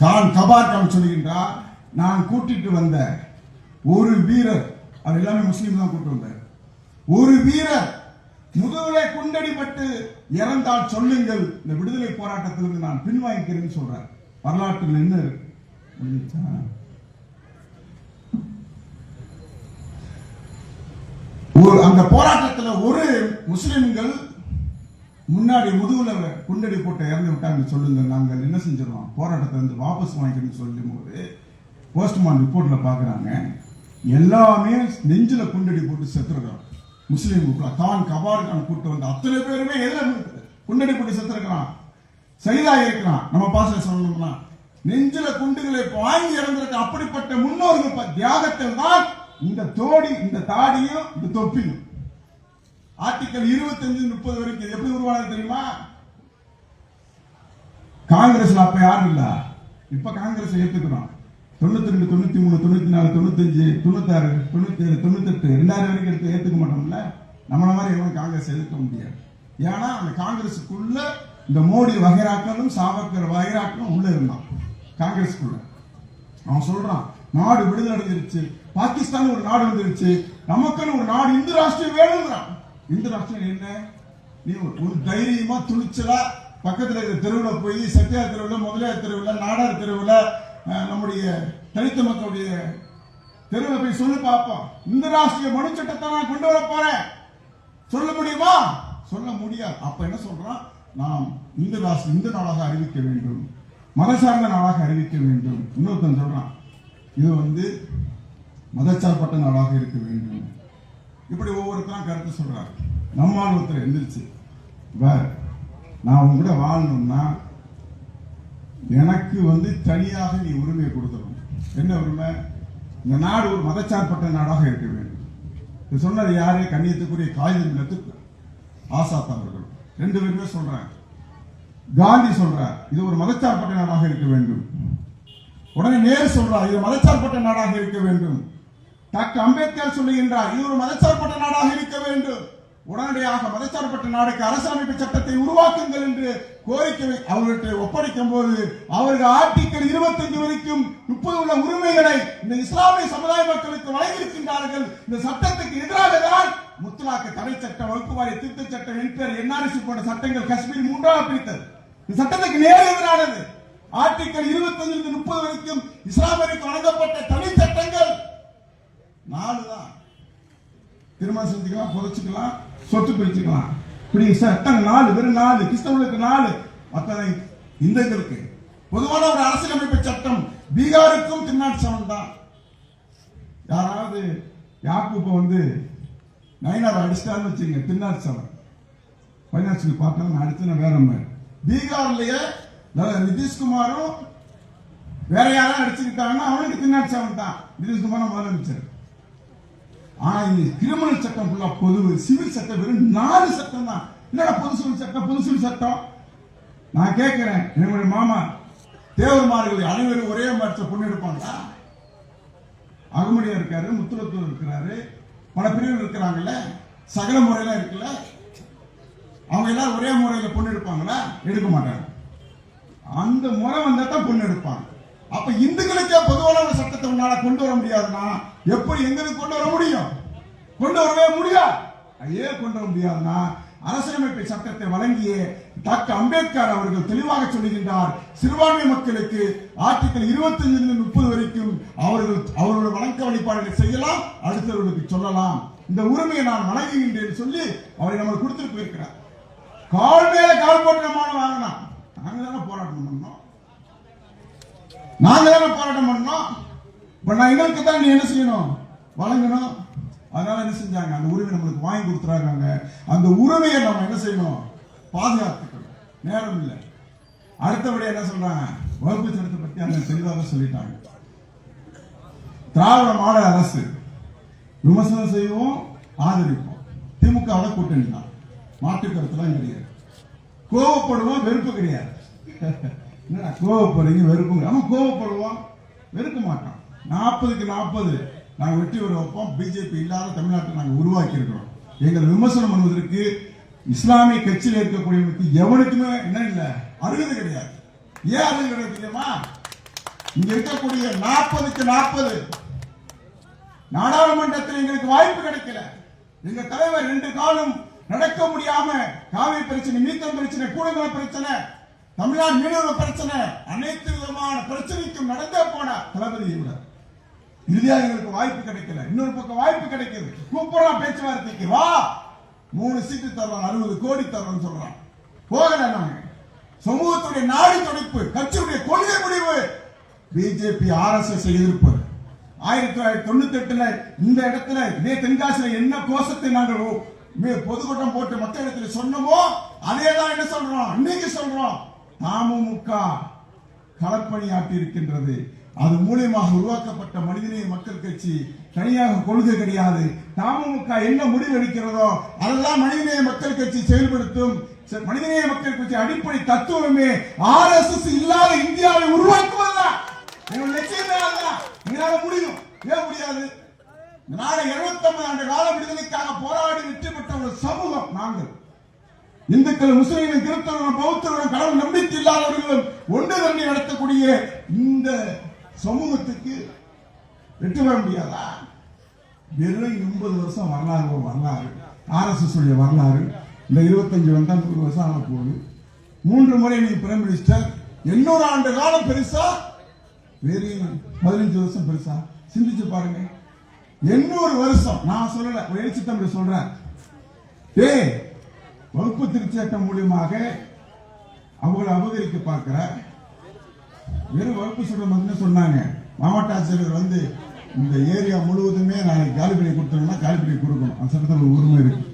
கான் கபார் கான் சொல்கின்றார், நான் கூட்டிட்டு வந்த ஒரு வீரர், அவர் எல்லாமே முஸ்லீம் தான் கூட்டு வந்தார், ஒரு வீரர் முதுகுலை குண்டடிப்பட்டு இறந்தால் சொல்லுங்கள், இந்த விடுதலை போராட்டத்திலிருந்து நான் பின்வாங்கிக்கிறேன்னு சொல்றார். வரலாற்றில் என்ன அந்த போராட்டத்தில் ஒரு முஸ்லிம்கள் முன்னாடி முதுகுல குண்டடி போட்டு இறந்து விட்டாங்க சொல்லுங்க, நாங்கள் என்ன செஞ்சிடறோம், போராட்டத்தை வந்து வாபஸ் வாங்கிக்கணும்னு சொல்லும் போது போஸ்ட்மார்டம் ரிப்போர்ட்ல பாக்குறாங்க எல்லாமே நெஞ்சில குண்டடி போட்டு செத்துருக்கான். முஸ்லீம் கான் கபார் கான் கூட்டு வந்த அத்தனை பேருமே எதுல குண்டடி போட்டு செத்துருக்கிறான், சைதாக இருக்கிறான். நம்ம பாச சொல்லணும்னா நெஞ்சில குண்டுகளை வாங்கி இறந்திருக்க அப்படிப்பட்ட முன்னோர்கள் தியாகத்தில் தான் இந்த தோடி இந்த தாடியும் இந்த தொப்பியும். ஆர்டிக்கல் 25-30 வரைக்கும் எப்படி உருவானது தெரியுமா? காங்கிரஸ்ல அப்ப யாரும் இல்ல, இப்ப காங்கிரஸ் ஏத்துக்கிறோம். 92, 93, 94, 95, 96, 97, 98, 2000 வரைக்கும் எடுத்து ஏத்துக்க மாட்டோம்ல. நம்மள மாதிரி எவனும் காங்கிரஸ் எதிர்க்க முடியாது. ஏன்னா அந்த காங்கிரஸுக்குள்ள இந்த மோடி வகைராக்களும் சாவர்கர் வகைராக்களும் உள்ள இருந்தான் காங்கிரஸுக்குள்ள. அவன் சொல்றான் நாடு விடுதலை அடைஞ்சிருச்சு, பாகிஸ்தான் ஒரு நாடு வந்துருச்சு, நமக்குன்னு ஒரு நாடு இந்து ராஷ்டிரம் வேணுங்கிறான். இந்து ராஷ்டிரம் என்ன? நீ ஒரு தைரியமா துணிச்சலா பக்கத்துல இருக்கிற தெருவில் போய் சத்தியார் தெருவில், முதலியார் தெருவில், நாடார் தெருவில், நம்முடைய தலித்த மக்களுடைய தெருவில் போய் சொல்லி பார்ப்போம். இந்த ராஷ்டிரிய மனு சட்டத்தை நான் கொண்டு வர போறேன் சொல்ல முடியுமா? சொல்ல முடியாது. அப்ப என்ன சொல்றான், நாம் இந்து ராஷ்டிரம் இந்து நாடாக அறிவிக்க வேண்டும், மதசார்ந்த நாடாக அறிவிக்க வேண்டும். இன்னொருத்தன் சொல்றான் இது வந்து மதச்சார்பற்ற நாடாக இருக்க வேண்டும். இப்படி ஒவ்வொருத்தரும் கருத்து சொல்றாரு. நம்மால் ஒருத்தர் எந்திரிச்சு நான் உங்க கூட வாழணும்னா எனக்கு வந்து தனியாக நீ உரிமையை கொடுத்துடணும். என்ன உரிமை? இந்த நாடு ஒரு மதச்சார்பற்ற நாடாக இருக்க வேண்டும். இது சொன்னது யாரு? கண்ணியத்துக்குரிய காகிதம் ஆசாத் அவர்கள் 2 பேருமே சொல்றாங்க. காந்தி சொல்றார் இது ஒரு மதச்சார்பற்ற நாடாக இருக்க வேண்டும். உடனே நேரு சொல்றார் இது மதச்சார்பற்ற நாடாக இருக்க வேண்டும். டாக்டர் அம்பேத்கர் சொல்லுகின்றார் இது ஒரு மதச்சார்பற்ற நாடாக இருக்க வேண்டும். உடனடியாக மதச்சார்பற்ற நாடுக்கு அரசியலமைப்பு சட்டத்தை உருவாக்குங்கள் என்று கோரிக்கை அவர்கிட்ட ஒப்படைக்கும் போது அவர்கள் ஆர்டிக்கல் 25 வரைக்கும் 30 உள்ள உரிமைகளை இந்த இஸ்லாமிய சமுதாய மக்களுக்கு வழங்கியிருக்கின்றார்கள். இந்த சட்டத்துக்கு எதிராக தான் முத்தலாக்கு தடை சட்டம், வகுப்புவாரி திருத்த சட்டம், என்பேர், என்ஆர்சி போன்ற சட்டங்கள் காஷ்மீர் 3ஆக பிரித்தது. இந்த சட்டத்துக்கு நேர் எதிரானது. ஆர்டிக்கல் 25-30 வரைக்கும் இஸ்லாமியருக்கு வழங்கப்பட்ட தனி சட்டங்கள் 4 தான். திருமணம் செஞ்சுக்கலாம், புதைச்சுக்கலாம், சொத்து பிரிச்சுக்கலாம். இப்படி சட்டம் 4, வெறும் 4. கிறிஸ்தவர்களுக்கு 4, அத்தனை இந்துக்களுக்கு. பொதுவான ஒரு அரசியலமைப்பு சட்டம் பீகாருக்கும் திருநாட்டு சமன் தான். யாராவது யாக்கூப்ப வந்து நயினார் அடிச்சிட்டான்னு வச்சுங்க, திருநாட்டு சமன் பைனான்சுக்கு பார்த்தா அடுத்து நான் வேற மாதிரி. பீகார்லயே நிதிஷ்குமாரும் வேற யாரும் அடிச்சுக்கிட்டாங்கன்னா அவனுக்கு திருநாட்டு சமன் தான். நிதிஷ்குமார் முதலமைச்சர். ஆனா இந்த கிரிமினல் சட்டம் ஃபுல்லா பொது, சிவில் சட்டம் வெறும் 4 சட்டம் தான். என்னடா பொது சிவில் சட்டம், பொது சிவில் சட்டம்? நான் கேட்கிறேன், என்னுடைய மாமா தேவர்மார்கள் அனைவரும் ஒரே மாதிரி பொண்ணு எடுப்பாங்களா? அகமுடியா இருக்காரு, முத்துலத்தூர் இருக்கிறாரு, பல பிரிவுகள் இருக்கிறாங்கல்ல, சகல முறையெல்லாம் இருக்குல்ல, அவங்க எல்லாரும் ஒரே முறையில பொண்ணு எடுப்பாங்களா? எடுக்க மாட்டாங்க. அந்த முறை வந்தா தான் பொண்ணு எடுப்பாங்க. அப்ப இந்துக்களுக்கே பொதுவான ஒரு சட்டத்தை உன்னால கொண்டு வர முடியாதுன்னா எப்படி எங்களுக்கு கொண்டு வர முடியும்? கொண்டு வரவே முடியாது. ஏன் கொண்டு வர முடியாதுன்னா அரசியலமைப்பு சட்டத்தை வழங்கிய டாக்டர் அம்பேத்கர் அவர்கள் தெளிவாக சொல்லுகின்றார், சிறுபான்மை மக்களுக்கு ஆர்டிகல் 25-30 வரைக்கும் அவர்களோட வழக்க வழிபாடுகளை செய்யலாம், அடுத்தவர்களுக்கு சொல்லலாம். இந்த உரிமையை நான் வழங்குகின்றேன் சொல்லி அவரை நம்ம கொடுத்துட்டு போயிருக்கிறார். கால் மேல கால் போட்டு நம்ம வாங்கினா நாங்க தானே போராட்டம் பண்ணோம். இப்ப நான் எங்களுக்கு தான் நீ என்ன செய்யணும்? வழங்கணும். அதனால என்ன செஞ்சாங்க? அந்த உரிமை நம்மளுக்கு வாங்கி கொடுத்துறாங்க. அந்த உரிமையை நம்ம என்ன செய்யணும்? பாதுகாத்துக்கணும். நேரம் இல்லை. அடுத்தபடி என்ன சொல்றாங்க? வகுப்பு சட்டத்தை பத்தி அந்த தெளிவாக சொல்லிட்டாங்க. திராவிட மாடல் அரசு விமர்சனம் செய்வோம், ஆதரிப்போம். திமுக கூட்டணி தான், மாற்று கருத்துலாம் கிடையாது. கோவப்படுவோம், வெறுப்பு கிடையாது. என்னடா கோவப்படுறீங்க, வெறுப்பு? நம்ம கோவப்படுவோம், வெறுக்க மாட்டோம். 40க்கு 40 நாங்கள் வெற்றி பெற வைப்போம். பிஜேபி இல்லாத தமிழ்நாட்டை நாங்கள் உருவாக்கி இருக்கிறோம். எங்கள் விமர்சனம் பண்ணுவதற்கு இஸ்லாமிய கட்சியில் இருக்கக்கூடியவனுக்கு எவனுக்குமே என்ன இல்லை, அருகதை கிடையாது. ஏன் அருகதை கிடையாது தெரியுமா? இங்க இருக்கக்கூடிய 40க்கு 40 நாடாளுமன்றத்தில் எங்களுக்கு வாய்ப்பு கிடைக்கல. எங்க தலைவர் 2 காலம் நடக்க முடியாம காவிரி பிரச்சனை, மீத்தம் பிரச்சனை, கூடங்குள பிரச்சனை, தமிழ்நாடு மீனவ பிரச்சனை, அனைத்து விதமான பிரச்சனைக்கும் நடந்தே போன தளபதியை விட இறுதியாக எங்களுக்கு வாய்ப்பு கிடைக்கல. இன்னொரு பக்கம் வாய்ப்பு கிடைக்குது, கூப்பிடலாம் பேச்சுவார்த்தைக்கு, வா 3 சீட்டு தர்றோம், 60 கோடி தர்றோம் சொல்றான். போகல. நாங்க சமூகத்துடைய நாடு துடிப்பு, கட்சியுடைய கொள்கை முடிவு பிஜேபி RSS எதிர்ப்பு. 1998 இந்த இடத்துல இதே தென்காசியில என்ன கோஷத்தை நாங்கள் பொதுக்கூட்டம் போட்டு மற்ற இடத்துல சொன்னமோ அதேதான் என்ன சொல்றோம், இன்னைக்கு சொல்றோம். தமுமுக களப்பணியாற்றி இருக்கின்றது. அது மூலியமாக உருவாக்கப்பட்ட மனிதநேய மக்கள் கட்சி தனியாக கொள்கை கிடையாது. தமுமுக என்ன முடிவு எடுக்கிறதோ அதெல்லாம் மனிதநேய மக்கள் கட்சி செயல்படுத்தும். மனிதநேய மக்கள் கட்சி அடிப்படை தத்துவமே RSS இல்லாத இந்தியாவை உருவாக்குவதுதான் எங்கள் லட்சியமே. அதுதான் எங்களால முடியும். ஏன் முடியாது? நாளை 79 ஆண்டு கால விடுதலைக்காக போராடி வெற்றி பெற்ற ஒரு சமூகம் நாங்கள். இந்துக்கள், முஸ்லிம்கள், கிறிஸ்தவர்கள், பௌத்தர்கள், கடவுள் நம்பிக்கை இல்லாதவர்களும் ஒன்று திரண்டி நடத்தக்கூடிய இந்த சமூகத்துக்கு வெற்றி பெற முடியாதா? வெறும் 80 வருஷம் வரலாறு RSS உடைய வரலாறு. இந்த 25 வந்தா 100 வருஷம் ஆக போகுது. 3 முறை நீ பிரைம் மினிஸ்டர். 800 ஆண்டு காலம் பெருசா, வெறும் 15 வருஷம் பெருசா? சிந்திச்சு பாருங்க. 800 வருஷம். நான் சொல்லல, ஒரு எழுச்சி தமிழ் சொல்றேன். வகுப்பு திருச்சட்டம் மூலியமாக அவங்களை அபகரிக்க பார்க்கிற வெறும் வகுப்பு சட்டம் சொன்னாங்க. மாவட்ட ஆட்சியர்கள் இந்த ஏரியா முழுவதுமே நாளைக்கு காலி பண்ணி கொடுத்தோம்னா காலி பண்ணி கொடுக்கணும். அந்த சட்டத்தில் ஒரு உரிமை இருக்கு.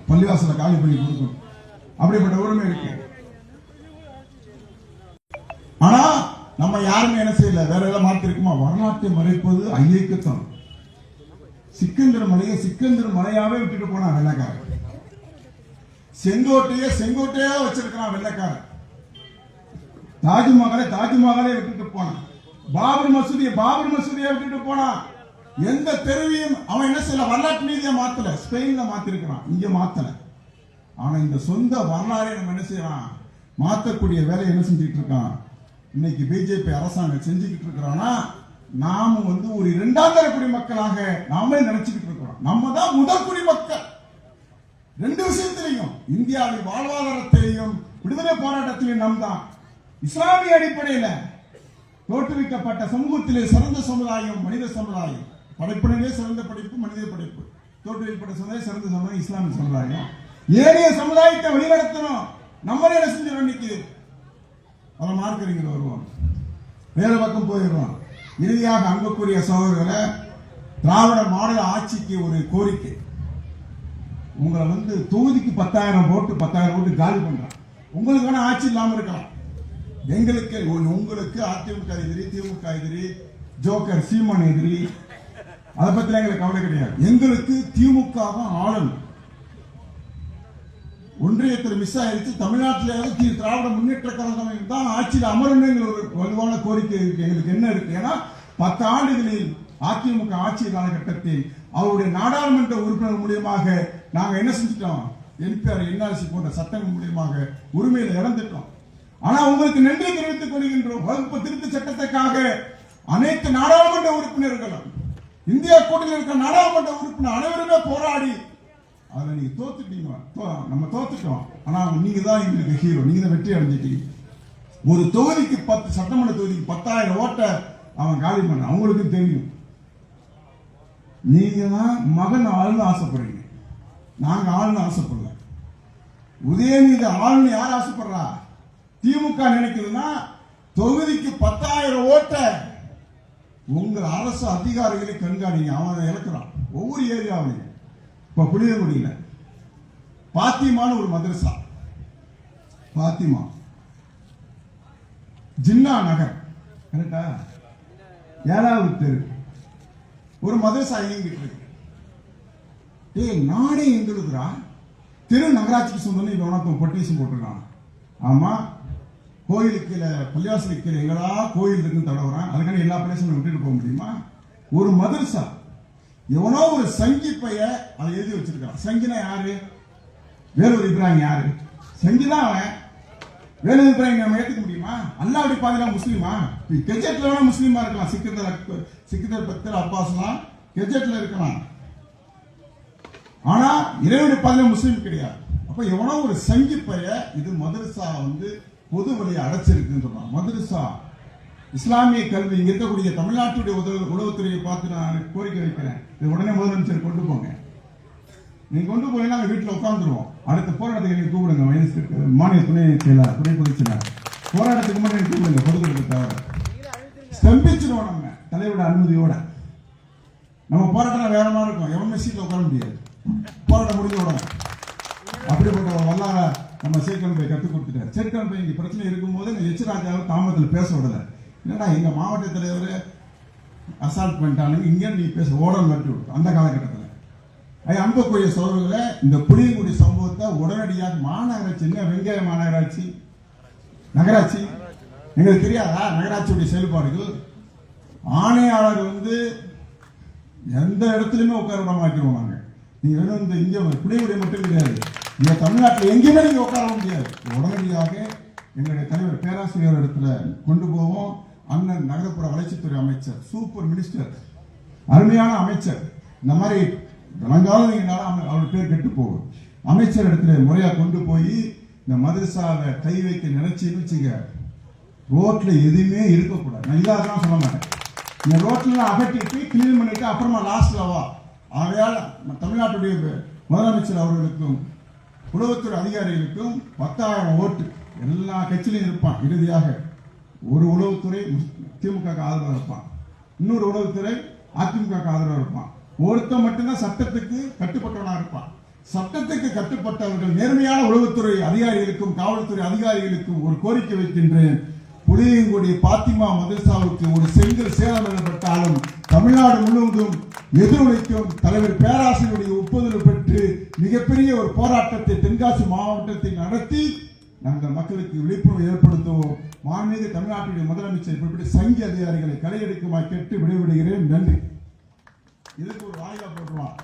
பள்ளிவாசல காலி பண்ணி கொடுக்கணும். அப்படிப்பட்ட உரிமை இருக்கு. ஆனா நம்ம யாருமே என்ன செய்யல, வேற ஏதாவது மாத்திருக்குமா? வரலாற்றை மறைப்பது ஐயக்கத்தான். சிக்கந்தர் மலையை சிக்கந்தர் மலையாவே விட்டுட்டு போனா வெள்ளக்காரன். செங்கோட்டையே வச்சிருக்கிறான் வெள்ளக்காரன். தாஜ்மஹாலை விட்டுட்டு போனான். பாபர் மசூதியை விட்டுட்டு போனான். எந்த தெருவையும் அவன் என்ன செய்யல, வரலாற்று நீதியை மாத்தல. ஸ்பெயின்ல மாத்திருக்கிறான், இங்க மாத்தல. ஆனா இந்த சொந்த வரலாறை நம்ம என்ன செய்யறான், மாத்தக்கூடிய வேலையை என்ன செஞ்சுட்டு இருக்கான் இன்னைக்கு பிஜேபி அரசாங்கம் செஞ்சுக்கிட்டு இருக்கிறான்னா, நாம ஒரு 2ஆம் தர குடிமக்களாக நாமே நினைச்சுக்கிட்டு இருக்கிறோம். நம்ம தான் முதல் குடிமக்கள். 2 விஷயத்திலையும், இந்தியாவின் வாழ்வாதாரத்திலையும் விடுதலை போராட்டத்திலையும் நாம் தான். இஸ்லாமிய அடிப்படையில் தோற்றுவிக்கப்பட்ட சமூகத்திலே சிறந்த சமுதாயம் மனித சமுதாயம். படைப்பிலே சிறந்த படைப்பு மனித படைப்பு. தோற்றுவிக்கப்பட்ட சமுதாயம் சிறந்த சமுதாயம் இஸ்லாமிய சமுதாயம். ஏனைய சமுதாயத்தை வழிநடத்தணும். நம்மளே என்ன செஞ்சிடும், இன்னைக்கு பல மார்க்கறிஞர் வருவோம், வேற பக்கம் போயிடுவோம். இறுதியாக அன்புக்குரிய சகோதரர்களை, திராவிட மாடல் ஆட்சிக்கு ஒரு கோரிக்கை. உங்களை தொகுதிக்கு 10,000 ஓட்டு காலி பண்றான். உங்களுக்கு வேணா ஆட்சி இல்லாம இருக்கலாம். எங்களுக்கு உங்களுக்கு அதிமுக எதிரி, திமுக எதிரி, ஜோக்கர் சீமான் எதிரி, அதை பத்தி எங்களுக்கு கவலை கிடையாது. எங்களுக்கு திமுக தான் ஆளணும். ஒன்றியத்தில் மிஸ் ஆயிடுச்சு. தமிழ்நாட்டில் திராவிட முன்னேற்ற கழகம் தான் ஆட்சியில் அமரணும் ஒரு வலுவான கோரிக்கை இருக்கு. எங்களுக்கு என்ன இருக்கு, ஏன்னா 10 ஆண்டுகளில் அதிமுக ஆட்சி காலகட்டத்தில் அவருடைய நாடாளுமன்ற உறுப்பினர் மூலியமாக நாங்க என்ன செஞ்சிட்டோம், NPR NRC போன்ற சட்டங்கள் மூலியமாக உரிமையில இழந்துட்டோம். ஆனா உங்களுக்கு நன்றி தெரிவித்துக் கொள்கின்றோம். வகுப்பு திருத்த சட்டத்துக்காக அனைத்து நாடாளுமன்ற உறுப்பினர்களும் இந்தியா கூட்டணியில் இருக்கிற நாடாளுமன்ற உறுப்பினர் அனைவருமே போராடி அதுல நீங்க தோத்துட்டீங்க. நம்ம தோத்துட்டோம். ஆனா நீங்க தான் எங்களுக்கு ஹீரோ. நீங்க தான் வெற்றி அடைஞ்சிட்டீங்க. ஒரு தொகுதிக்கு 10 சட்டமன்ற தொகுதிக்கு 10,000 ஓட்டை அவன் காலி பண்ண அவங்களுக்கு தெரியும். நீங்க தான் மகன் ஆளுன்னு ஆசைப்படுறீங்க. நாங்க ஆளுன்னு ஆசைப்படல. உதயநிதி ஆளுன்னு யார் ஆசைப்படுறா? திமுக நினைக்குதுன்னா தொகுதிக்கு 10,000 ஓட்டை உங்கள் அரசு அதிகாரிகளை கண்காணிங்க. அவன் இழக்கிறான் ஒவ்வொரு ஏரியாவிலையும். இப்ப புளியங்குடியில பாத்திமான்னு ஒரு மதரசா, பாத்திமா ஜின்னா நகர் கரெக்டா 7வது தெரு ஒரு மதரசா இயங்கிட்டு இருக்கு. நாடே எங்களுக்குறா தெரு நகராட்சிக்கு சொந்தம். இப்ப உனக்கு பட்டியேஷன் போட்டிருக்கான். ஆமா, கோயிலுக்கு கீழே பள்ளிவாசலுக்கு கீழே எங்கடா கோயில் இருக்குன்னு தடவுறான். அதுக்கான எல்லா பிளேஸும் விட்டுட்டு போக முடியுமா? ஒரு மதரசா எவனோ ஒரு சங்கி பைய அதை எழுதி வச்சிருக்கான். சங்கினா யாரு? வேலூர் இப்ராஹிம். யாரு சங்கிதான் அவன்? வேலூர் இப்ராஹிம் நம்ம ஏத்துக்க முடியுமா? அல்லா அப்படி பாத்தீங்கன்னா முஸ்லீமா? கெஜெட்ல வேணா முஸ்லீமா இருக்கலாம். சிக்கந்தர் பக்தர் அப்பாஸ்லாம் கெஜெட்ல இருக்கலாம். ஆனா இறைவனுடைய பாதையில முஸ்லீம் கிடையாது. அப்ப எவனோ ஒரு சங்கி பைய இது மதரசா பொது வழியை அடைச்சிருக்குன்னு சொல்றான். மதரசா இஸ்லாமிய கல்வி இங்க இருக்கக்கூடிய தமிழ்நாட்டுடைய உளவுத்துறையை பார்த்து நான் கோரிக்கை வைக்கிறேன். இது உடனே முதலமைச்சர் கொண்டு போங்க. நீங்க கொண்டு போனீங்கன்னா நாங்க வீட்டுல உட்காந்துருவோம். அடுத்த போராட்டத்துக்கு நீங்க கூப்பிடுங்க. மாநில துணை செயலாளர், துணை பொதுச் செயலாளர் போராட்டத்துக்கு முன்னாடி கூப்பிடுங்க. பொதுக்கூட்டத்தை தவிர ஸ்தம்பிச்சிருவோம். நம்ம தலைவரோட அனுமதியோட நம்ம போராட்டம் வேற மாதிரி இருக்கும். எவனுமே சீட்ல உட்கார முடியாது. போராட்டம் முடிஞ்ச உடனே அப்படிப்பட்ட வல்லார நம்ம சேர்க்கணும் போய் கற்றுக் கொடுத்துட்டாரு. சேர்க்கணும் போய் இங்க பிரச்சனை இருக்கும்போது எச் ராஜாவை தாமதத்தில் பேச விடல. என்னடா எங்க மாவட்ட தலைவர் அசால்ட் பண்ணிட்டானுங்க, இங்க நீ பேச ஓடல் நட்டு விட்டு அந்த காலகட்டத்தில் அன்புக்குரிய சோழர்களை இந்த புளியங்குடி சம்பவத்தை உடனடியாக மாநகராட்சி, என்ன வெங்காய மாநகராட்சி நகராட்சி எங்களுக்கு தெரியாதா? நகராட்சியுடைய செயல்பாடுகள் ஆணையாளர் எந்த இடத்துலயுமே உட்கார விட மாட்டோம். நாங்க நீங்க வேணும் இந்த இங்க புளியங்குடி மட்டும் கிடையாது, இங்க தமிழ்நாட்டில் எங்கேயுமே நீங்க உட்கார முடியாது. உடனடியாக எங்களுடைய தலைவர் பேராசிரியர் இடத்துல கொண்டு போவோம். அண்ணன் நகரப்புற வளர்ச்சித்துறை அமைச்சர், சூப்பர் மினிஸ்டர், அருமையான அமைச்சர். இந்த மாதிரி விளங்காலும் நீங்களாலும் அவர் பேர் கெட்டு போகும். அமைச்சர் இடத்துல முறையா கொண்டு போய் இந்த மதரசாவை கை வைக்க நினைச்சு ரோட்ல எதுவுமே இருக்கக்கூடாது. நான் இல்லாதான் சொல்ல மாட்டேன். இந்த ரோட்ல அகட்டிட்டு கிளீன் பண்ணிட்டு அப்புறமா லாஸ்ட்ல வா. ஆகையால் தமிழ்நாட்டுடைய முதலமைச்சர் அவர்களுக்கும் உளவுத்துறை அதிகாரிகளுக்கும் 10,000 ஓட்டு எல்லா கட்சியிலும் இருப்பான். இறுதியாக ஒரு உளவுத்துறை திமுக ஆதரவாக இருப்பான், இன்னொரு உளவுத்துறை அதிமுக ஆதரவாக இருப்பான். ஒருத்தன் மட்டும்தான் சட்டத்துக்கு கட்டுப்பட்டவனா இருப்பான். சட்டத்துக்கு கட்டுப்பட்டவர்கள் நேர்மையான உளவுத்துறை அதிகாரிகளுக்கும் காவல்துறை அதிகாரிகளுக்கும் ஒரு கோரிக்கை வைக்கின்றேன். புளியங்குடி பாத்திமா மதரசாவுக்கு ஒரு செங்கல் சேதம் ஏற்பட்டாலும் தமிழ்நாடு முழுவதும் எதிரொலிக்கும் தலைவர் பேராசிரியருடைய ஒப்புதல் பெற்று மிகப்பெரிய ஒரு போராட்டத்தை தென்காசி மாவட்டத்தில் நடத்தி நாங்கள் மக்களுக்கு விழிப்புணர்வு ஏற்படுத்துவோம். மாண்புமிகு தமிழ்நாட்டுடைய முதலமைச்சர் இப்படி சங்கி அதிகாரிகளை களையெடுக்குமாய் கேட்டு விடைபெறுகிறேன். நன்றி. இதுக்கு ஒரு வாய்ப்பா போட்டுருவான்.